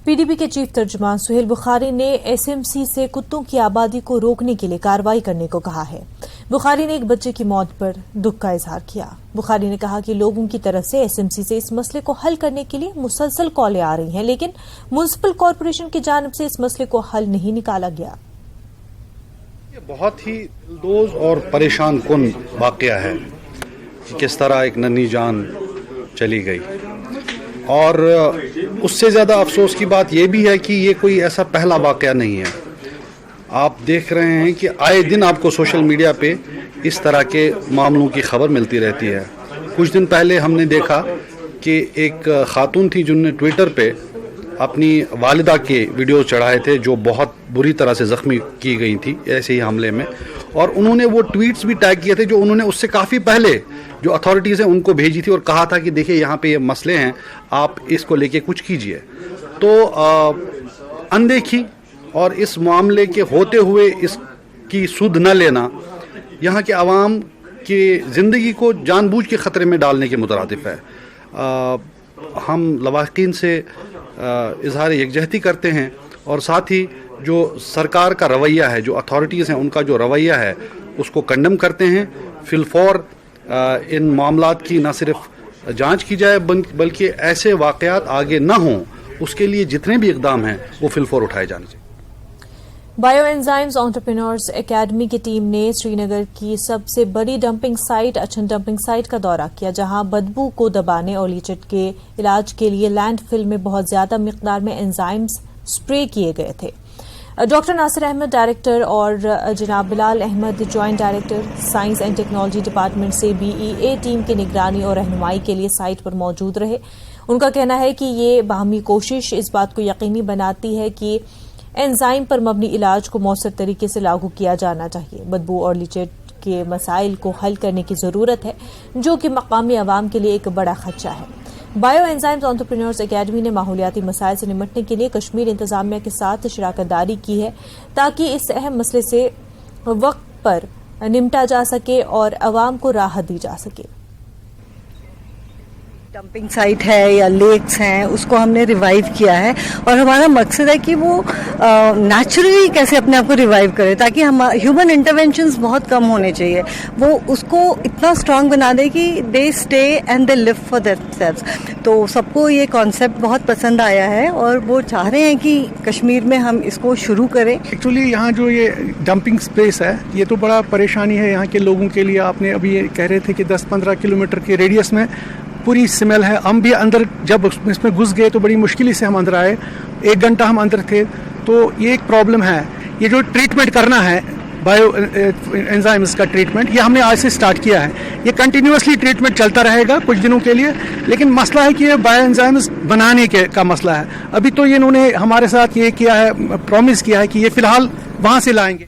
PDP के chief तर्जुमान Suhail Bukhari ने SMC से कुत्तों की आबादी को रोकने के लिए कार्रवाई करने को कहा है। बुखारी ने एक बच्चे की मौत पर दुख का इजहार किया। बुखारी ने कहा कि लोगों की तरफ से SMC से इस मसले को हल करने के लिए मुसलसल कॉलें आ रही हैं, लेकिन म्युनिसिपल कॉरपोरेशन की जानिब से इस मसले को हल नहीं निकाला गया। ये बहुत ही दिलदोज और परेशान कुन वाकया है कि किस तरह एक नन्ही जान चली गई, और उससे ज़्यादा अफसोस की बात यह भी है कि ये कोई ऐसा पहला वाकया नहीं है। आप देख रहे हैं कि आए दिन आपको सोशल मीडिया पे इस तरह के मामलों की खबर मिलती रहती है। कुछ दिन पहले हमने देखा कि एक खातून थी जिन्होंने ट्विटर पे अपनी वालिदा के वीडियो चढ़ाए थे जो बहुत बुरी तरह से ज़ख्मी की गई थी ऐसे ही हमले में, और उन्होंने वो ट्वीट्स भी टैग किए थे जो उन्होंने उससे काफ़ी पहले जो अथॉरिटीज़ हैं उनको भेजी थी और कहा था कि देखिए यहाँ पे ये मसले हैं, आप इसको लेके कुछ कीजिए। तो अनदेखी और इस मामले के होते हुए इसकी सुध न लेना यहाँ के आवाम की ज़िंदगी को जानबूझ के ख़तरे में डालने के मुतरादिफ है। हम लवाहिकीन से इजहार यकजहती करते हैं और साथ ही जो सरकार का रवैया है, जो अथॉरिटीज़ हैं उनका जो रवैया है उसको कंडम करते हैं। फिलफौर इन मामलात की न सिर्फ जांच की जाए बल्कि ऐसे वाक़यात आगे न हों उसके लिए जितने भी इक़दाम हैं वो फिलफौर उठाए जाने चाहिए। बायो एंजाइम्स एंटरप्रेन्योर्स एकेडमी की टीम ने श्रीनगर की सबसे बड़ी डंपिंग साइट अछन डंपिंग साइट का दौरा किया, जहां बदबू को दबाने और लीचट के इलाज के लिए लैंडफिल में बहुत ज्यादा मिकदार में एंजाइम्स स्प्रे किए गए थे। डॉक्टर नासिर अहमद डायरेक्टर और जनाब Bilal Ahmed joint director science and technology department से BEA टीम की निगरानी और रहनुमाई के लिए साइट पर मौजूद रहे। उनका कहना है कि ये बाहमी कोशिश इस बात को यकीनी बनाती है कि एंजाइम पर मबनी इलाज को मौसर तरीके से लागू किया जाना चाहिए। बदबू और लीचेट के मसाइल को हल करने की ज़रूरत है जो कि मकामी अवाम के लिए एक बड़ा खदशा है। बायो एंजाइम्स एंटरप्रेन्योर्स एकेडमी ने माहौलियाती मसाइल से निपटने के लिए कश्मीर इंतजामिया के साथ शराकत दारी की है ताकि इस अहम मसले से वक्त पर निपटा जा सके और अवाम को राहत दी जा सके। डंपिंग साइट है या लेक्स हैं उसको हमने रिवाइव किया है और हमारा मकसद है कि वो नेचुरली कैसे अपने आप को रिवाइव करे ताकि हम ह्यूमन इंटरवेंशंस बहुत कम होने चाहिए। वो उसको इतना स्ट्रांग बना दे कि they stay and they live for themselves. तो सबको ये कॉन्सेप्ट बहुत पसंद आया है और वो चाह रहे हैं कि कश्मीर में हम इसको शुरू करें। एक्चुअली यहाँ जो ये डंपिंग स्पेस है ये तो बड़ा परेशानी है यहाँ के लोगों के लिए। आपने अभी ये कह रहे थे कि 10-15 किलोमीटर के रेडियस में पूरी स्मेल है। हम भी अंदर जब इसमें घुस गए तो बड़ी मुश्किल से हम अंदर आए, 1 घंटा हम अंदर थे। तो ये एक प्रॉब्लम है। ये जो ट्रीटमेंट करना है बायो एंजाइम्स का ट्रीटमेंट ये हमने आज से स्टार्ट किया है। ये कंटिन्यूसली ट्रीटमेंट चलता रहेगा कुछ दिनों के लिए, लेकिन मसला है कि ये बायो एंजाइम्स बनाने का मसला है। अभी तो ये इन्होंने हमारे साथ ये किया है, प्रॉमिस किया है कि ये फ़िलहाल वहाँ से लाएंगे।